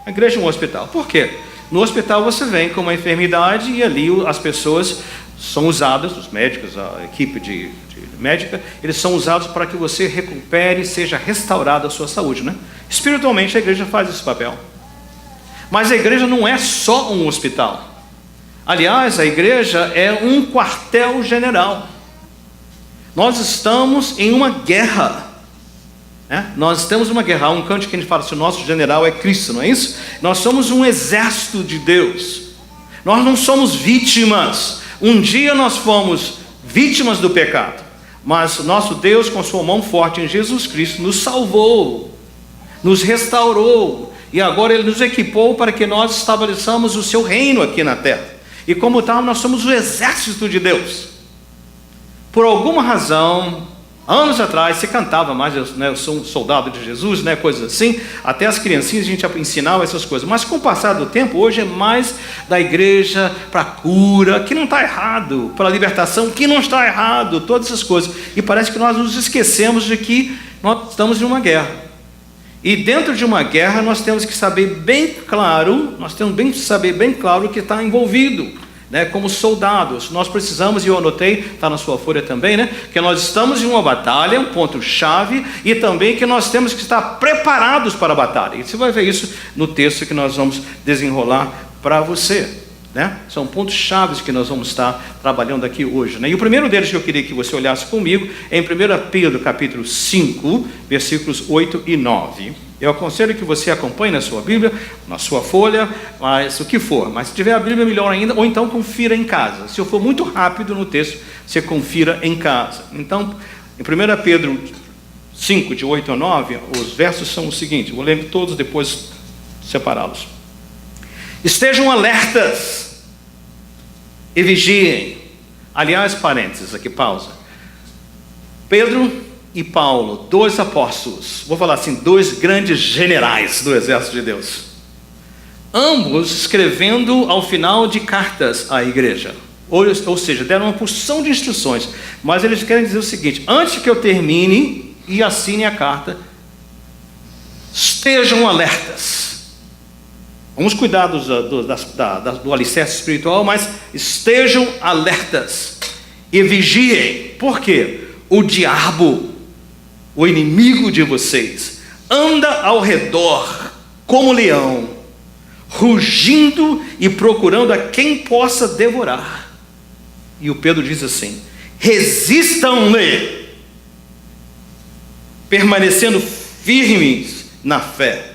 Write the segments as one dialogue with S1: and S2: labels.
S1: A igreja é um hospital. Por quê? No hospital você vem com uma enfermidade e ali as pessoas são usadas, os médicos, a equipe de médica, eles são usados para que você recupere e seja restaurada a sua saúde, né? Espiritualmente a igreja faz esse papel. Mas a igreja não é só um hospital. Aliás, a igreja é um quartel-general. Nós estamos em uma guerra. Nós temos uma guerra. Há um canto que a gente fala assim: o nosso general é Cristo, não é isso? Nós somos um exército de Deus. Nós não somos vítimas. Um dia nós fomos vítimas do pecado, mas nosso Deus, com sua mão forte em Jesus Cristo, nos salvou, nos restaurou, e agora Ele nos equipou para que nós estabeleçamos o seu reino aqui na terra. E como tal, nós somos o exército de Deus. Por alguma razão, anos atrás, se cantava mais, eu sou um soldado de Jesus, coisas assim. Até as criancinhas a gente ensinava essas coisas. Mas com o passar do tempo, hoje é mais da igreja para a cura, que não está errado, para a libertação, que não está errado, todas essas coisas. E parece que nós nos esquecemos de que nós estamos em uma guerra. E dentro de uma guerra nós temos que saber bem claro, o que está envolvido. Como soldados, nós precisamos, e eu anotei, está na sua folha também, que nós estamos em uma batalha, um ponto-chave, e também que nós temos que estar preparados para a batalha. E você vai ver isso no texto que nós vamos desenrolar para você. São pontos chaves que nós vamos estar trabalhando aqui hoje. E o primeiro deles que eu queria que você olhasse comigo é em 1 Pedro capítulo 5, versículos 8 e 9. Eu aconselho que você acompanhe na sua Bíblia, na sua folha, mas o que for. Mas se tiver a Bíblia, melhor ainda, ou então confira em casa. Se eu for muito rápido no texto, você confira em casa. Então, em 1 Pedro 5, de 8 a 9, os versos são os seguintes. Vou ler todos, depois separá-los. Estejam alertas e vigiem. Aliás, parênteses aqui, pausa. Pedro e Paulo, dois apóstolos, vou falar assim, dois grandes generais do exército de Deus, ambos escrevendo ao final de cartas à igreja, ou seja, deram uma porção de instruções, mas eles querem dizer o seguinte: antes que eu termine e assine a carta, estejam alertas. Vamos cuidar do alicerce espiritual, mas estejam alertas e vigiem. Por quê? O diabo, o inimigo de vocês, anda ao redor como leão, rugindo e procurando a quem possa devorar. E o Pedro diz assim: resistam-lhe, permanecendo firmes na fé,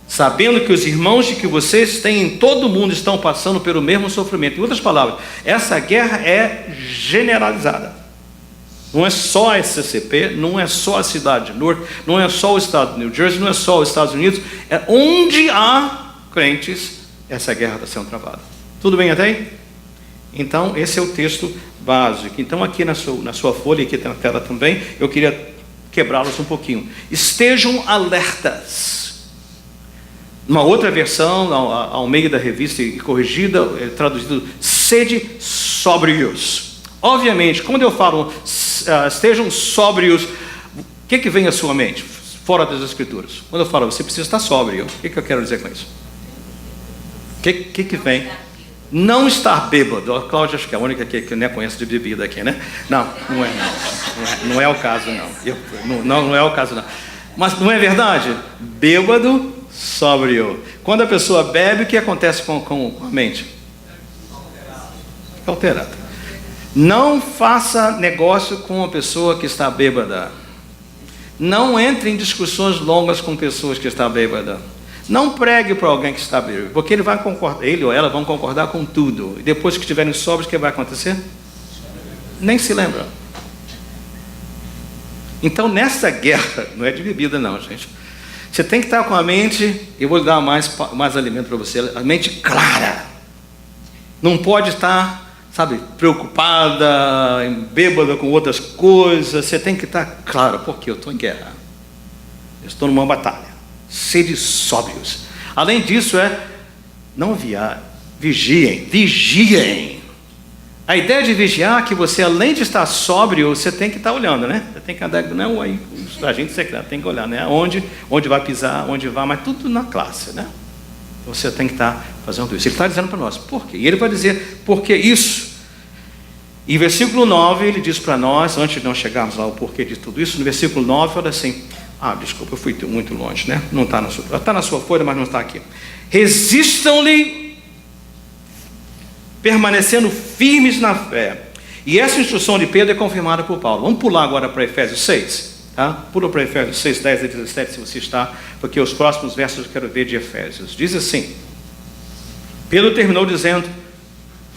S1: sabendo que os irmãos de que vocês têm em todo o mundo estão passando pelo mesmo sofrimento. Em outras palavras, essa guerra é generalizada. Não é só a SCCP, não é só a cidade de Newark, não é só o estado de New Jersey, não é só os Estados Unidos. É onde há crentes, essa guerra está sendo travada. Tudo bem até aí? Então, esse é o texto básico. Então, aqui na sua folha, aqui na tela também, eu queria quebrá-los um pouquinho. Estejam alertas. Uma outra versão, ao meio da revista e corrigida, é traduzido: sede sóbrios. Obviamente, quando eu falo estejam sóbrios, o que vem à sua mente? Fora das Escrituras. Quando eu falo, você precisa estar sóbrio, o que eu quero dizer com isso? O que vem? Não estar bêbado. A Cláudia acho que é a única que nem conhece de bebida aqui, né? Não é o caso, não. Não é o caso, não. Mas não é verdade? Bêbado, sóbrio. Quando a pessoa bebe, o que acontece com a mente? Fica alterada. Não faça negócio com uma pessoa que está bêbada. Não entre em discussões longas com pessoas que estão bêbadas. Não pregue para alguém que está bêbado, porque ele ou ela vão concordar com tudo. E depois que estiverem sóbrios, o que vai acontecer? Nem se lembra. Então, nessa guerra, não é de bebida não, gente. Você tem que estar com a mente, eu vou dar mais alimento para você, a mente clara. Não pode estar, preocupada, bêbada com outras coisas. Você tem que estar claro, porque eu estou em guerra. Eu estou numa batalha. Sede sóbrios. Além disso, não vigiem. A ideia de vigiar é que você, além de estar sóbrio, você tem que estar olhando, né? Você tem que andar, não aí, a gente secreta, tem que olhar, né? Onde vai pisar, onde vai, mas tudo na classe, né? Você tem que estar fazendo isso. Ele está dizendo para nós, por quê? E ele vai dizer, por que isso? E versículo 9, ele diz para nós, antes de nós chegarmos lá ao porquê de tudo isso, no versículo 9, fala assim, desculpa, eu fui muito longe, né? Não está na sua folha, mas não está aqui. Resistam-lhe, permanecendo firmes na fé. E essa instrução de Pedro é confirmada por Paulo. Vamos pular agora para Efésios 6, tá? Pula para Efésios 6, 10 a 17, se você está, porque os próximos versos eu quero ver de Efésios. Diz assim, Pedro terminou dizendo,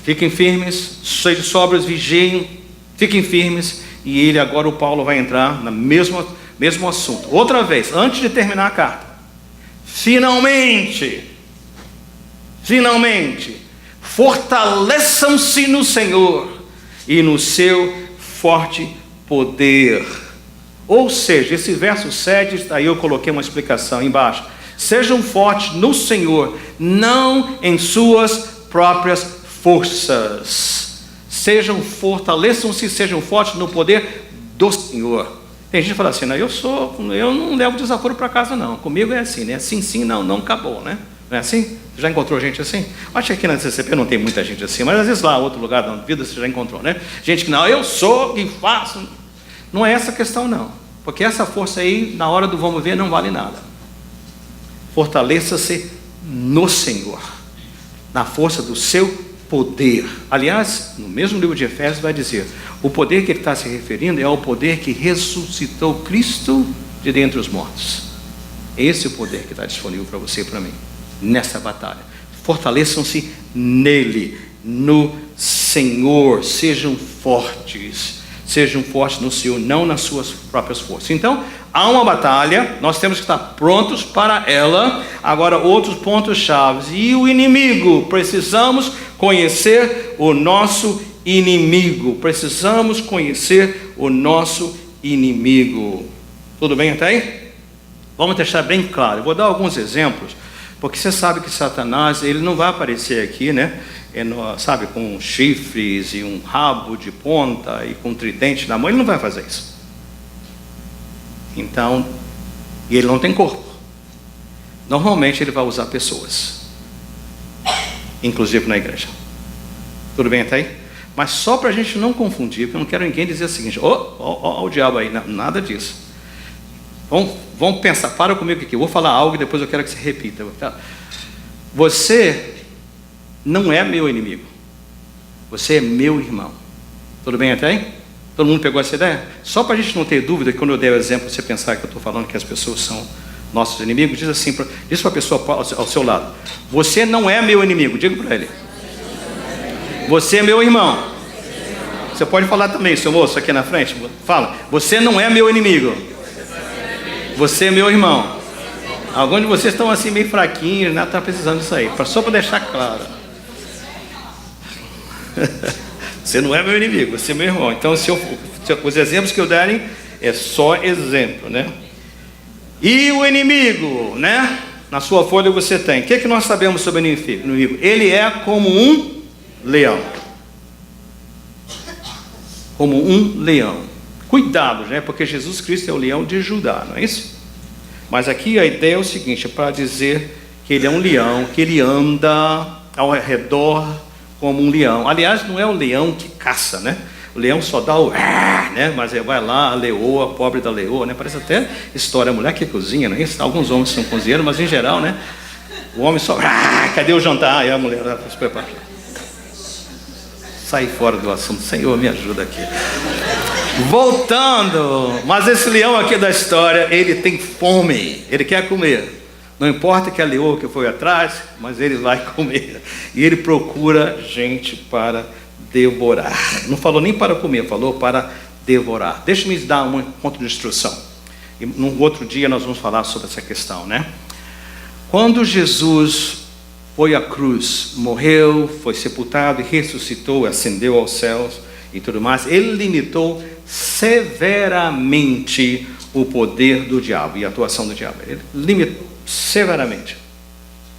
S1: fiquem firmes, sejam sóbrios, vigiem, fiquem firmes, e ele agora, o Paulo, vai entrar no mesmo assunto. Outra vez, antes de terminar a carta, finalmente, fortaleçam-se no Senhor e no seu forte poder. Ou seja, esse verso 7, aí eu coloquei uma explicação embaixo. Sejam fortes no Senhor, não em suas próprias forças. Fortaleçam-se, sejam fortes no poder do Senhor. Tem gente que fala assim, eu não levo desaforo para casa não, comigo é assim, né? Sim, não, acabou, né? Não é assim? Você já encontrou gente assim? Acho que aqui na CCP não tem muita gente assim, mas às vezes lá, outro lugar da vida, você já encontrou, né? Gente que não, eu sou e faço. Não é essa a questão não, porque essa força aí, na hora do vamos ver, não vale nada. Fortaleça-se no Senhor, na força do seu poder. Aliás, no mesmo livro de Efésios vai dizer, o poder que ele está se referindo é ao poder que ressuscitou Cristo de dentre os mortos. Esse é o poder que está disponível para você e para mim, nessa batalha. Fortaleçam-se nele, no Senhor, sejam fortes no Senhor, não nas suas próprias forças. Então, há uma batalha, nós temos que estar prontos para ela. Agora, outros pontos-chave. E o inimigo, precisamos conhecer o nosso inimigo. Tudo bem até aí? Vamos deixar bem claro. Eu vou dar alguns exemplos, porque você sabe que Satanás, ele não vai aparecer aqui, né? Sabe, com chifres e um rabo de ponta e com um tridente na mão, ele não vai fazer isso. Então, ele não tem corpo. Normalmente ele vai usar pessoas, inclusive na igreja. Tudo bem até aí? Mas só para a gente não confundir, porque eu não quero ninguém dizer o seguinte, o diabo aí, não, nada disso. Vamos pensar, para comigo aqui, eu vou falar algo e depois eu quero que você repita. Você não é meu inimigo, você é meu irmão. Tudo bem até aí? Todo mundo pegou essa ideia? Só para a gente não ter dúvida, que quando eu der o exemplo, você pensar que eu estou falando que as pessoas são nossos inimigos, diz para a pessoa ao seu lado, você não é meu inimigo, diga para ele, você é meu irmão. Você pode falar também, seu moço, aqui na frente, fala, você não é meu inimigo, você é meu irmão. Alguns de vocês estão assim meio fraquinhos, né? Está precisando disso aí, só para deixar claro. Você não é meu inimigo, você é meu irmão. Então, os exemplos que eu derem é só exemplo, né? E o inimigo, né? Na sua folha você tem. O que nós sabemos sobre o inimigo? Ele é como um leão. Como um leão. Cuidado, né? Porque Jesus Cristo é o leão de Judá, não é isso? Mas aqui a ideia é o seguinte, é para dizer que ele é um leão, que ele anda ao redor como um leão. Aliás, não é o leão que caça, né? O leão só dá o né? Mas vai lá, a leoa, a pobre da leoa, né? Parece até história, a mulher que cozinha, não é isso? Alguns homens são cozinheiros, mas em geral, né? O homem só, cadê o jantar? E a mulher se prepara. Sai fora do assunto, Senhor, me ajuda aqui. Voltando, mas esse leão aqui da história, ele tem fome, ele quer comer. Não importa que a leoa que foi atrás, mas ele vai comer. E ele procura gente para devorar. Não falou nem para comer, falou para devorar. Deixa-me dar um ponto de instrução. E num outro dia nós vamos falar sobre essa questão, né? Quando Jesus foi à cruz, morreu, foi sepultado e ressuscitou, ascendeu aos céus e tudo mais, ele limitou severamente o poder do diabo e a atuação do diabo. Ele limitou severamente.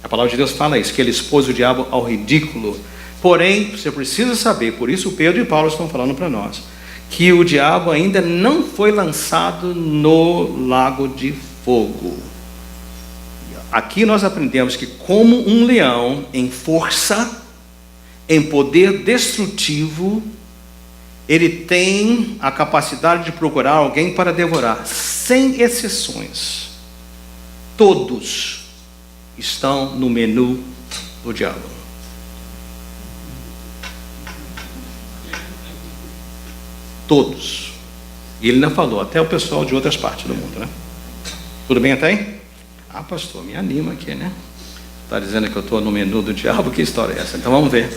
S1: A palavra de Deus fala isso, que ele expôs o diabo ao ridículo. Porém, você precisa saber, por isso Pedro e Paulo estão falando para nós, que o diabo ainda não foi lançado no lago de fogo. aqui nós aprendemos que como um leão em força, em poder destrutivo, ele tem a capacidade de procurar alguém para devorar, sem exceções. Todos estão no menu do diabo. Todos. E ele ainda falou, até o pessoal de outras partes do mundo, né? Tudo bem até aí? Ah, pastor, me anima aqui, né? Está dizendo que eu estou no menu do diabo, que história é essa? Então vamos ver.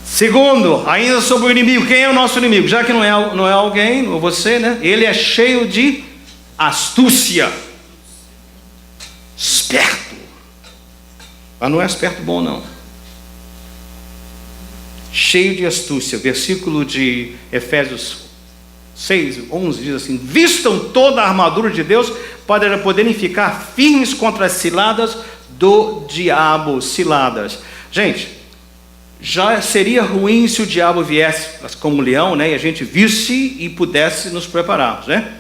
S1: Segundo, ainda sobre o inimigo. Quem é o nosso inimigo? Já que não é alguém, ou você, né? Ele é cheio de astúcia. Esperto. Mas não é esperto bom, não. Cheio de astúcia. Versículo de Efésios 6, 11 diz assim: vistam toda a armadura de Deus para poderem ficar firmes contra as ciladas do diabo. Ciladas. Gente, já seria ruim se o diabo viesse como leão, né, e a gente visse e pudesse nos prepararmos, né?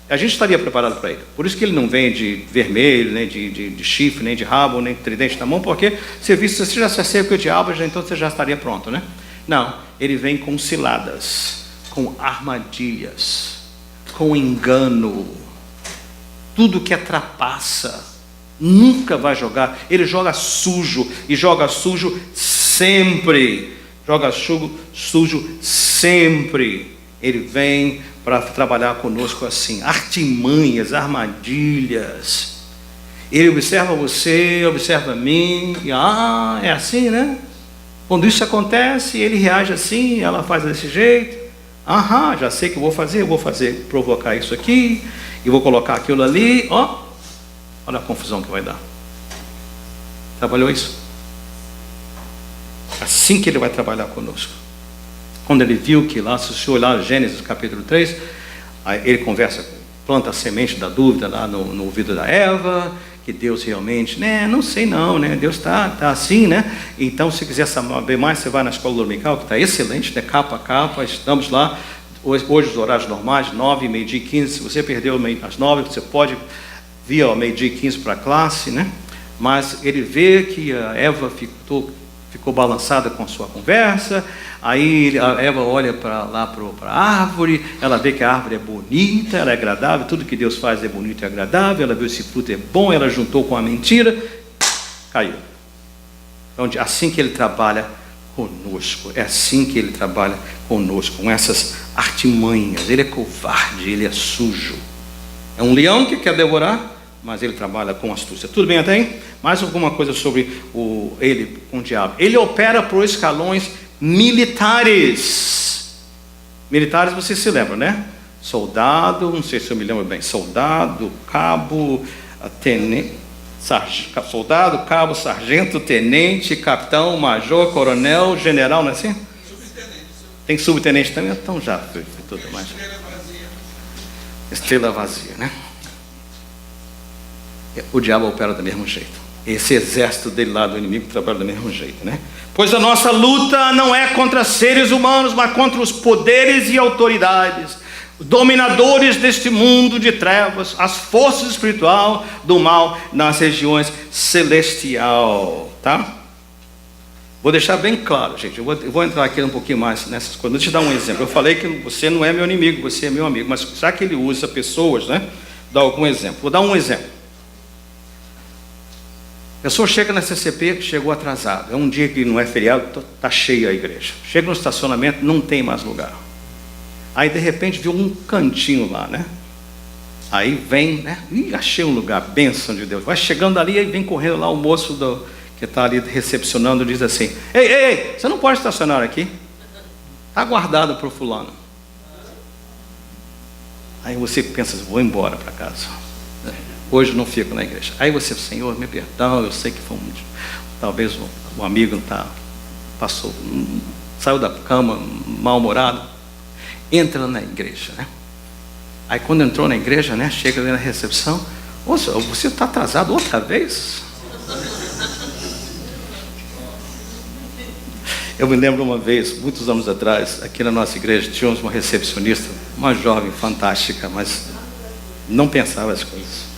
S1: A gente estaria preparado para ele. Por isso que ele não vem de vermelho, nem de chifre, nem de rabo, nem de tridente na mão, porque você já se acerca o diabo, então você já estaria pronto, né? Não, ele vem com ciladas, com armadilhas, com engano, tudo que atrapassa. Nunca vai jogar. Ele joga sujo, e joga sujo sempre. Joga sujo sempre. Ele vem para trabalhar conosco assim. Artimanhas, armadilhas. Ele observa você, observa a mim. E, é assim, né? Quando isso acontece, ele reage assim, ela faz desse jeito. Já sei que eu vou fazer, provocar isso aqui, e vou colocar aquilo ali. Olha a confusão que vai dar. Trabalhou isso? Assim que ele vai trabalhar conosco. Quando ele viu que lá, se o senhor olhar Gênesis capítulo 3, aí ele planta a semente da dúvida lá no ouvido da Eva, que Deus realmente, né, não sei não, né, Deus está assim, né, então se quiser saber mais, você vai na escola dominical, que está excelente, né, capa a capa, estamos lá, hoje os horários normais, 9, meio-dia e 15, se você perdeu às 9, você pode vir ao meio-dia e 15 para a classe, né, mas ele vê que a Eva ficou balançada com a sua conversa, aí a Eva olha para a árvore, ela vê que a árvore é bonita, ela é agradável, tudo que Deus faz é bonito e agradável, ela viu esse fruto é bom, ela juntou com a mentira, caiu. Então, assim que ele trabalha conosco, é assim que ele trabalha conosco, com essas artimanhas. Ele é covarde, ele é sujo. É um leão que quer devorar, mas ele trabalha com astúcia. Tudo bem até aí? Mais alguma coisa sobre ele com o diabo? Ele opera por escalões militares. Militares, você se lembra, né? Soldado, não sei se eu me lembro bem. Soldado, cabo, tenente, soldado, cabo, sargento, tenente, capitão, major, coronel, general, não é assim? Subtenente. Tem subtenente também? Então já foi tudo mais. Estrela vazia, né? O diabo opera do mesmo jeito. Esse exército dele lá do inimigo trabalha do mesmo jeito, né? Pois a nossa luta não é contra seres humanos, mas contra os poderes e autoridades, dominadores deste mundo de trevas, as forças espirituais do mal nas regiões celestial, tá? Vou deixar bem claro, gente. Eu vou entrar aqui um pouquinho mais nessas coisas. Vou te dar um exemplo. Eu falei que você não é meu inimigo, você é meu amigo, mas já que ele usa pessoas, né? Dá algum exemplo. Vou dar um exemplo. A pessoa chega na CCP, chegou atrasado. É um dia que não é feriado, está cheia a igreja. Chega no estacionamento, não tem mais lugar. Aí de repente viu um cantinho lá, né? Aí vem, né? Achei um lugar, bênção de Deus. Vai chegando ali e vem correndo lá o moço que está ali recepcionando, diz assim: Ei, você não pode estacionar aqui. Está guardado para o fulano. Aí você pensa, vou embora para casa. Hoje não fico na igreja. Aí você, Senhor, me perdão, eu sei que foi talvez um amigo saiu da cama mal-humorado, entra na igreja, né? Aí quando entrou na igreja, né, chega ali na recepção: você está atrasado outra vez? Eu me lembro uma vez, muitos anos atrás, aqui na nossa igreja, tínhamos uma recepcionista, uma jovem fantástica, mas não pensava as coisas.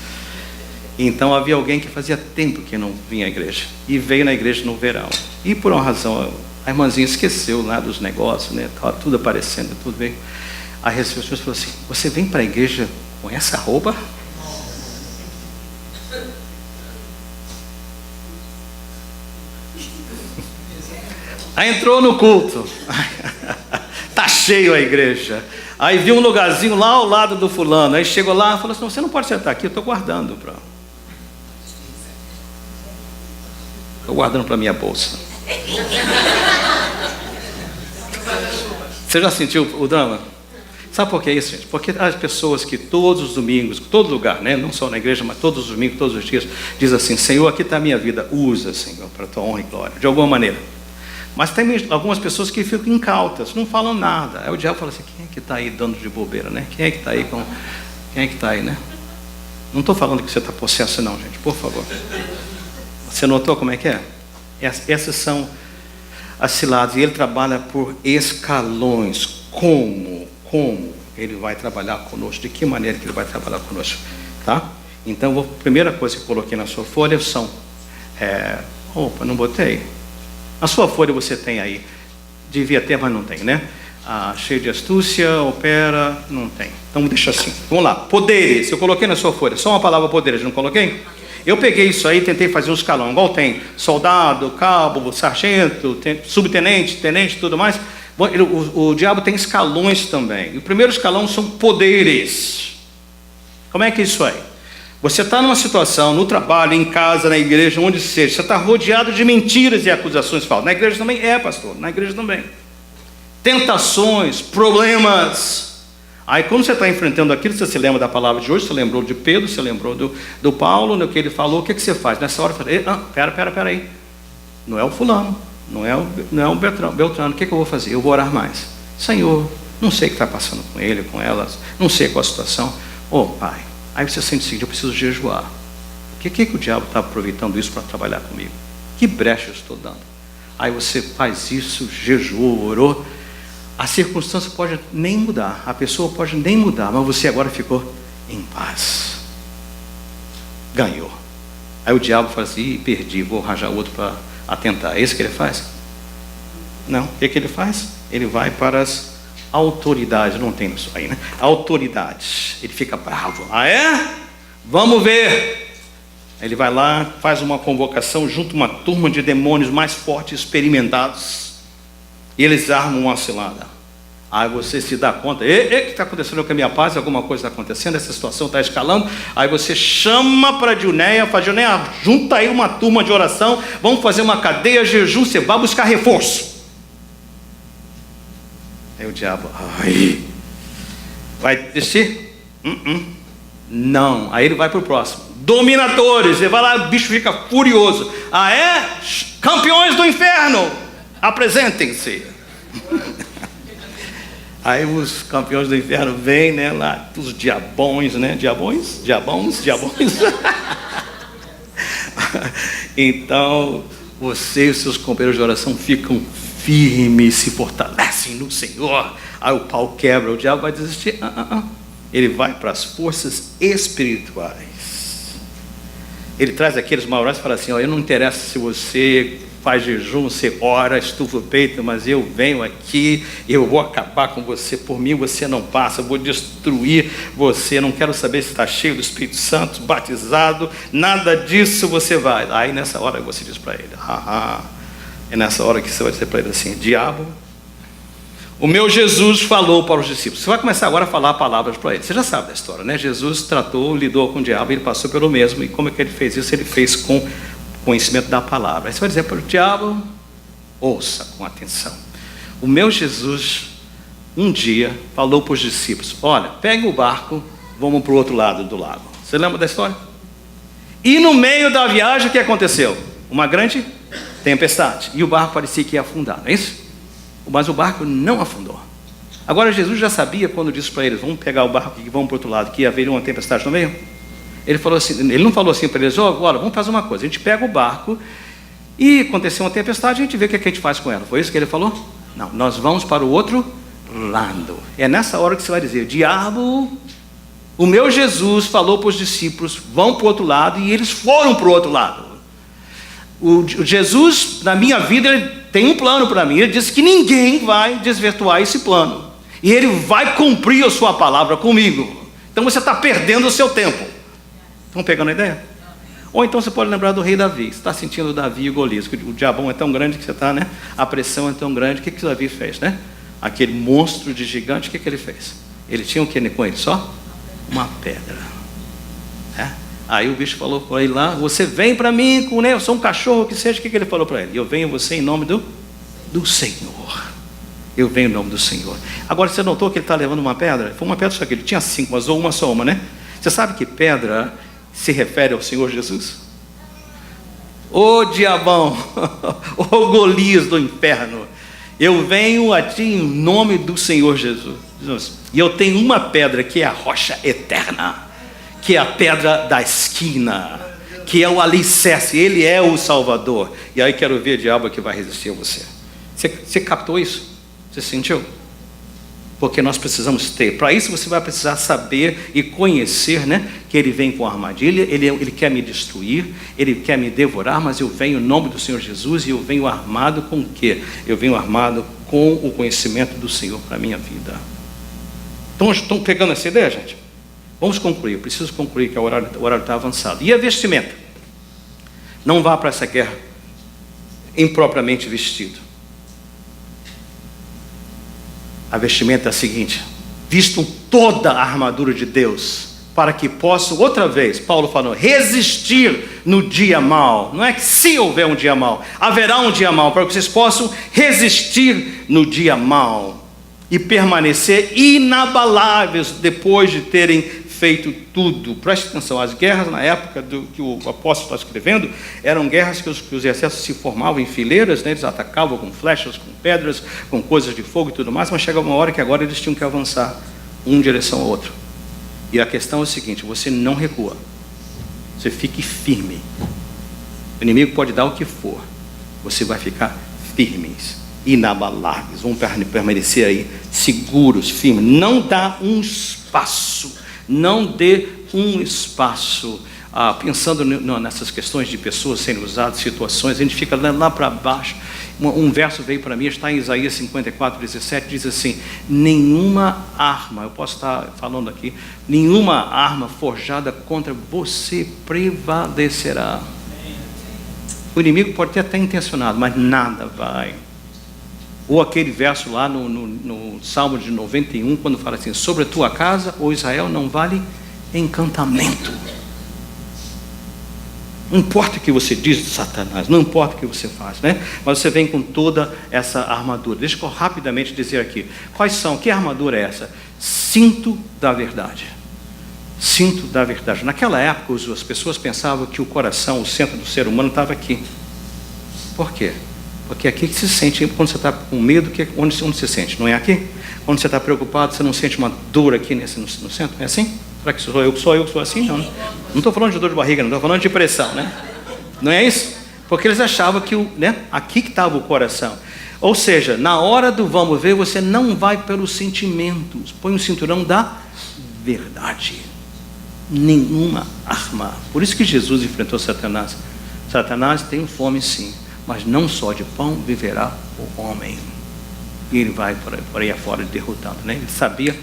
S1: Então havia alguém que fazia tempo que não vinha à igreja. E veio na igreja no verão. E por uma razão, a irmãzinha esqueceu lá dos negócios, né? Estava tudo aparecendo, tudo veio. Aí as pessoas falaram assim: você vem para a igreja com essa roupa? Aí entrou no culto. Tá cheio a igreja. Aí viu um lugarzinho lá ao lado do fulano. Aí chegou lá e falou assim: você não pode sentar aqui, eu estou guardando para... Estou guardando para minha bolsa. Você já sentiu o drama? Sabe por que isso, gente? Porque as pessoas que todos os domingos, todo lugar, né? Não só na igreja, mas todos os domingos, todos os dias, diz assim: Senhor, aqui está a minha vida, usa, Senhor, para a tua honra e glória, de alguma maneira. Mas tem algumas pessoas que ficam incautas, não falam nada. Aí o diabo fala assim: quem é que está aí dando de bobeira, né? Quem é que está aí com... Quem é que está aí, né? Não estou falando que você está possesso não, gente, por favor. Você notou como é que é? Essas são as ciladas. E ele trabalha por escalões. Como ele vai trabalhar conosco? De que maneira que ele vai trabalhar conosco? Tá? Então, a primeira coisa que eu coloquei na sua folha são... Opa, não botei. Na sua folha você tem aí, devia ter, mas não tem, né? Cheio de astúcia, opera, não tem. Então deixa assim. Vamos lá, poderes. Eu coloquei na sua folha, só uma palavra poderes, não coloquei? Eu peguei isso aí e tentei fazer um escalão. Igual tem soldado, cabo, sargento, subtenente, tenente e tudo mais. O diabo tem escalões também. E o primeiro escalão são poderes. Como é que é isso aí? Você está numa situação, no trabalho, em casa, na igreja, onde seja, você está rodeado de mentiras e acusações falsas. Na igreja também pastor, na igreja também. Tentações, problemas. Aí quando você está enfrentando aquilo, você se lembra da palavra de hoje, você lembrou de Pedro, você lembrou do Paulo, no que ele falou, o que você faz? Nessa hora, eu falei: pera aí. Não é o fulano, não é o Beltrano, o que eu vou fazer? Eu vou orar mais. Senhor, não sei o que está passando com ele, com elas, não sei qual a situação. Pai. Aí você sente o seguinte: eu preciso jejuar. O que o diabo está aproveitando isso para trabalhar comigo? Que brecha eu estou dando? Aí você faz isso, jejuou, orou. A circunstância pode nem mudar, a pessoa pode nem mudar, mas você agora ficou em paz. Ganhou. Aí o diabo fala assim: perdi, vou arranjar outro para atentar. É isso que ele faz? Não. O que ele faz? Ele vai para as autoridades. Não tem isso aí, né? Autoridades. Ele fica bravo. Vamos ver. Ele vai lá, faz uma convocação, junta uma turma de demônios mais fortes, experimentados, e eles armam uma cilada. Aí você se dá conta: o que está acontecendo com a minha paz? Alguma coisa está acontecendo, essa situação está escalando. Aí você chama para Diunéia, fala: Diunéia, junta aí uma turma de oração, vamos fazer uma cadeia, jejum, você vai buscar reforço. Aí o diabo: vai descer? Não. Aí ele vai para o próximo: dominadores. Ele vai lá, o bicho fica furioso: campeões do inferno, apresentem-se. Aí os campeões do inferno vêm, né, lá, os diabões, né, diabões. Então, você e os seus companheiros de oração ficam firmes, se fortalecem no Senhor. Aí o pau quebra, o diabo vai desistir. Ele vai para as forças espirituais. Ele traz aqueles maiorais e fala assim: eu não interessa se você faz jejum, você ora, estufa o peito, mas eu venho aqui, eu vou acabar com você. Por mim você não passa, eu vou destruir você. Não quero saber se está cheio do Espírito Santo, batizado, nada disso você vai. Aí nessa hora você diz para ele: é nessa hora que você vai dizer para ele assim: diabo, o meu Jesus falou para os discípulos. Você vai começar agora a falar palavras para ele. Você já sabe da história, né? Jesus lidou com o diabo, ele passou pelo mesmo. E como é que ele fez isso? Ele fez com conhecimento da palavra. Aí você vai dizer para o diabo: ouça com atenção. O meu Jesus um dia falou para os discípulos: olha, pegue o barco, vamos para o outro lado do lago. Você lembra da história? E no meio da viagem, o que aconteceu? Uma grande tempestade. E o barco parecia que ia afundar, não é isso? Mas o barco não afundou. Agora Jesus já sabia, quando disse para eles: vamos pegar o barco e vamos para o outro lado, que haveria uma tempestade no meio. Ele falou assim, ele não falou assim para eles: agora vamos fazer uma coisa, a gente pega o barco e aconteceu uma tempestade, a gente vê o que a gente faz com ela. Foi isso que ele falou? Não, nós vamos para o outro lado. É nessa hora que você vai dizer: diabo, O meu Jesus falou para os discípulos, vão para o outro lado, e eles foram para o outro lado. O Jesus, na minha vida, ele tem um plano para mim. Ele disse que ninguém vai desvirtuar esse plano. E ele vai cumprir a sua palavra comigo. Então você está perdendo o seu tempo. Estão pegando a ideia? Ou então você pode lembrar do rei Davi. Você está sentindo Davi e Golias, que o diabão é tão grande que você está, né? A pressão é tão grande. O que Davi fez, né? Aquele monstro de gigante, o que ele fez? Ele tinha o que com ele? Só uma pedra. Aí o bicho falou para ele lá, você vem para mim, né? Eu sou um cachorro, que seja. O que ele falou para ele? Eu venho você em nome do Senhor. Eu venho em nome do Senhor. Agora você notou que ele está levando uma pedra? Foi uma pedra só que ele tinha 5, mas ou uma só uma, né? Você sabe que pedra se refere ao Senhor Jesus? Ô diabão, ô Golias do inferno, eu venho a ti em nome do Senhor Jesus. E eu tenho uma pedra que é a rocha eterna, que é a pedra da esquina, que é o alicerce, ele é o Salvador. E aí quero ver o diabo que vai resistir a você. Você captou isso? Você sentiu? Porque nós precisamos ter. Para isso você vai precisar saber e conhecer, né? Que ele vem com armadilha, ele quer me destruir, ele quer me devorar, mas eu venho em nome do Senhor Jesus, e eu venho armado com o quê? Eu venho armado com o conhecimento do Senhor para a minha vida. Estão pegando essa ideia, gente? Vamos concluir, eu preciso concluir, que o horário está avançado. E a vestimenta? Não vá para essa guerra impropriamente vestido. A vestimenta é a seguinte: vistam toda a armadura de Deus, para que possam, outra vez, Paulo falou, resistir no dia mau. Não é que se houver um dia mau, haverá um dia mau, para que vocês possam resistir no dia mau e permanecer inabaláveis depois de terem feito tudo. Preste atenção, as guerras na época que o apóstolo está escrevendo, eram guerras que os exércitos se formavam em fileiras, né? Eles atacavam com flechas, com pedras, com coisas de fogo e tudo mais, mas chegava uma hora que agora eles tinham que avançar, um em direção ao outro. E a questão é o seguinte: você não recua, você fique firme. O inimigo pode dar o que for, você vai ficar firmes, inabaláveis, vão permanecer aí seguros, firmes. Não dá um espaço, não dê um espaço. Pensando nessas questões de pessoas sendo usadas, situações, a gente fica lá para baixo. Um verso veio para mim, está em Isaías 54:17, diz assim: nenhuma arma, eu posso estar falando aqui, nenhuma arma forjada contra você prevalecerá. O inimigo pode ter até intencionado, mas nada vai. Ou aquele verso lá no Salmo de 91, quando fala assim: sobre a tua casa, ó Israel, não vale encantamento. Não importa o que você diz de Satanás, não importa o que você faz, né? Mas você vem com toda essa armadura. Deixa eu rapidamente dizer aqui. Quais são? Que armadura é essa? Cinto da verdade. Cinto da verdade. Naquela época, as pessoas pensavam que o coração, o centro do ser humano, estava aqui. Por quê? Porque aqui que se sente, quando você está com medo, onde se sente? Não é aqui? Quando você está preocupado, você não sente uma dor aqui no centro? É assim? Será que sou eu que sou assim? Não estou falando de dor de barriga, não estou falando de pressão, né? Não é isso? Porque eles achavam que aqui que estava o coração. Ou seja, na hora do vamos ver, você não vai pelos sentimentos. Põe um cinturão da verdade. Nenhuma arma. Por isso que Jesus enfrentou Satanás. Satanás tem fome sim, mas não só de pão viverá o homem. E ele vai por aí afora derrotando, né? Ele sabia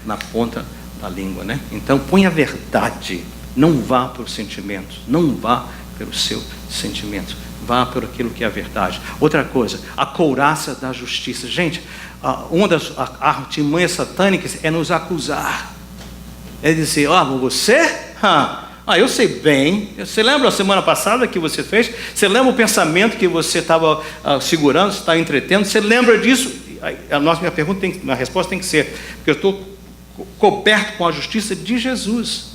S1: na ponta da língua, né? Então põe a verdade, não vá pelos sentimentos, não vá pelos seus sentimentos, vá por aquilo que é a verdade. Outra coisa, a couraça da justiça. Gente, uma das artimanhas satânicas é nos acusar, é dizer: você? Eu sei bem. Você lembra a semana passada que você fez? Você lembra o pensamento que você estava segurando, você está entretendo? Você lembra disso? Minha resposta tem que ser: porque eu estou coberto com a justiça de Jesus.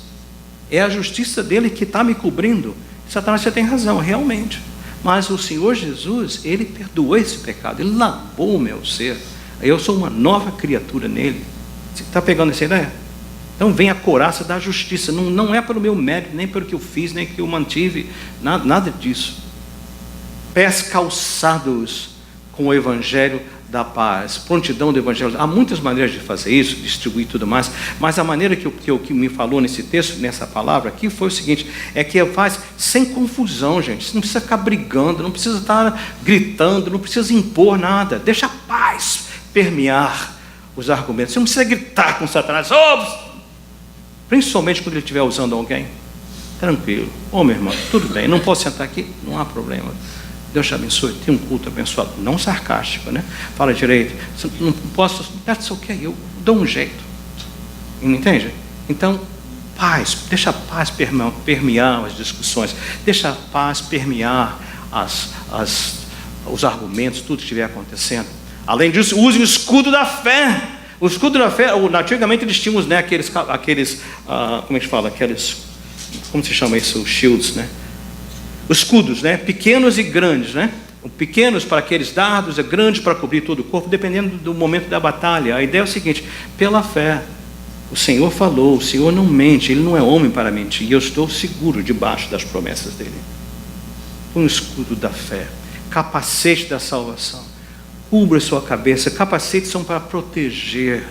S1: É a justiça dele que está me cobrindo. Satanás, você tem razão, realmente. Mas o Senhor Jesus, ele perdoou esse pecado, ele lavou o meu ser. Eu sou uma nova criatura nele. Você está pegando essa ideia? Então vem a couraça da justiça. Não é pelo meu mérito, nem pelo que eu fiz, nem que eu mantive, nada disso. Pés calçados com o evangelho da paz, prontidão do evangelho. Há muitas maneiras de fazer isso, distribuir tudo mais, mas a maneira que me falou nesse texto, nessa palavra aqui, foi o seguinte, é que faz sem confusão, gente. Você não precisa ficar brigando, não precisa estar gritando, não precisa impor nada. Deixa a paz permear os argumentos. Você não precisa gritar com Satanás, principalmente quando ele estiver usando alguém. Tranquilo. Meu irmão, tudo bem, não posso sentar aqui? Não há problema. Deus te abençoe, tem um culto abençoado. Não sarcástico, né? Fala direito. Não posso, that's ok, eu dou um jeito. Entende? Então, paz, deixa a paz permear as discussões. Deixa a paz permear os argumentos, tudo que estiver acontecendo. Além disso, use o escudo da fé. O escudo da fé, antigamente eles tinham, né, aqueles como é que fala? Como se chama isso? Os shields, né? Os escudos, né? Pequenos e grandes, né? Pequenos para aqueles dardos, grandes para cobrir todo o corpo, dependendo do momento da batalha. A ideia é o seguinte: pela fé, o Senhor falou, o Senhor não mente, Ele não é homem para mentir, e eu estou seguro debaixo das promessas dEle. Um escudo da fé, capacete da salvação, cubra sua cabeça. Capacetes são para proteger,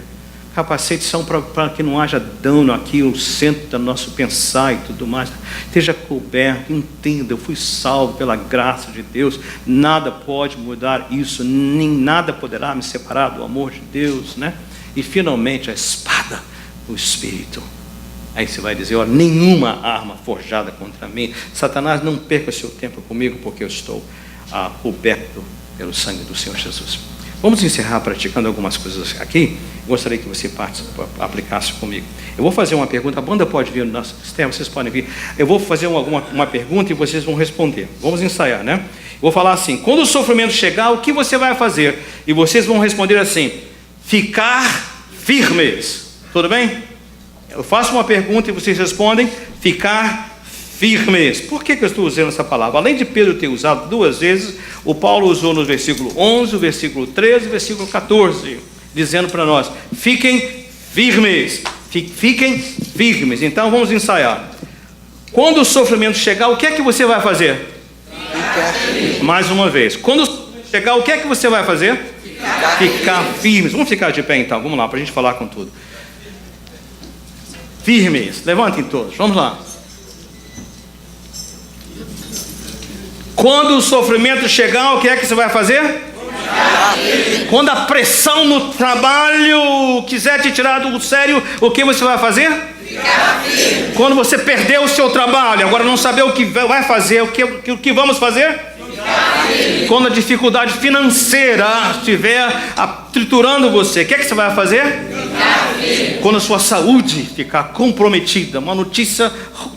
S1: capacetes são para que não haja dano aqui no centro do nosso pensar e tudo mais. Esteja coberto, entenda, eu fui salvo pela graça de Deus, nada pode mudar isso, nem nada poderá me separar do amor de Deus, né? E finalmente a espada do Espírito. Aí você vai dizer, nenhuma arma forjada contra mim. Satanás, não perca seu tempo comigo, porque eu estou coberto pelo sangue do Senhor Jesus. Vamos encerrar praticando algumas coisas aqui. Gostaria que você aplicasse comigo. Eu vou fazer uma pergunta, a banda pode vir no nosso sistema, vocês podem vir. Eu vou fazer uma pergunta e vocês vão responder. Vamos ensaiar, né? Eu vou falar assim: quando o sofrimento chegar, o que você vai fazer? E vocês vão responder assim: ficar firmes. Tudo bem? Eu faço uma pergunta e vocês respondem: ficar firmes. Por que eu estou usando essa palavra? Além de Pedro ter usado 2 vezes, o Paulo usou no versículo 11, o versículo 13 e o versículo 14, dizendo para nós: fiquem firmes. Fiquem firmes. Então vamos ensaiar. Quando o sofrimento chegar, o que é que você vai fazer? Mais uma vez. Quando o sofrimento chegar, o que é que você vai fazer? Ficar firmes. Vamos ficar de pé então, vamos lá, para a gente falar com tudo. Firmes, levantem todos, vamos lá. Quando o sofrimento chegar, o que é que você vai fazer? Quando a pressão no trabalho quiser te tirar do sério, o que você vai fazer? Quando você perder o seu trabalho, agora não saber o que vai fazer, o que vamos fazer? Quando a dificuldade financeira estiver triturando você, o que é que você vai fazer? Quando a sua saúde ficar comprometida, uma notícia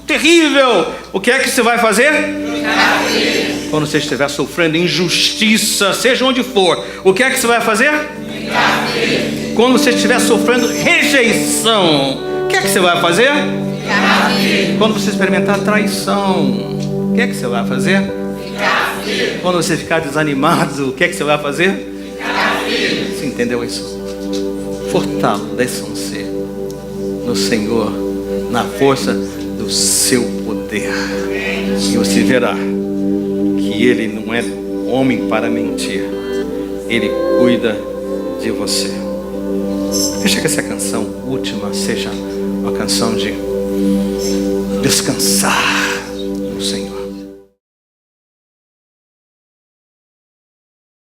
S1: terrível, o que é que você vai fazer? Quando você estiver sofrendo injustiça, seja onde for, o que é que você vai fazer? Quando você estiver sofrendo rejeição, o que é que você vai fazer? Quando você experimentar traição, o que é que você vai fazer? Quando você ficar desanimado, o que é que você vai fazer? Você entendeu isso? Fortaleçam-se no Senhor, na força do seu poder, e você verá que Ele não é homem para mentir, Ele cuida de você. Deixa que essa canção última seja uma canção de descansar.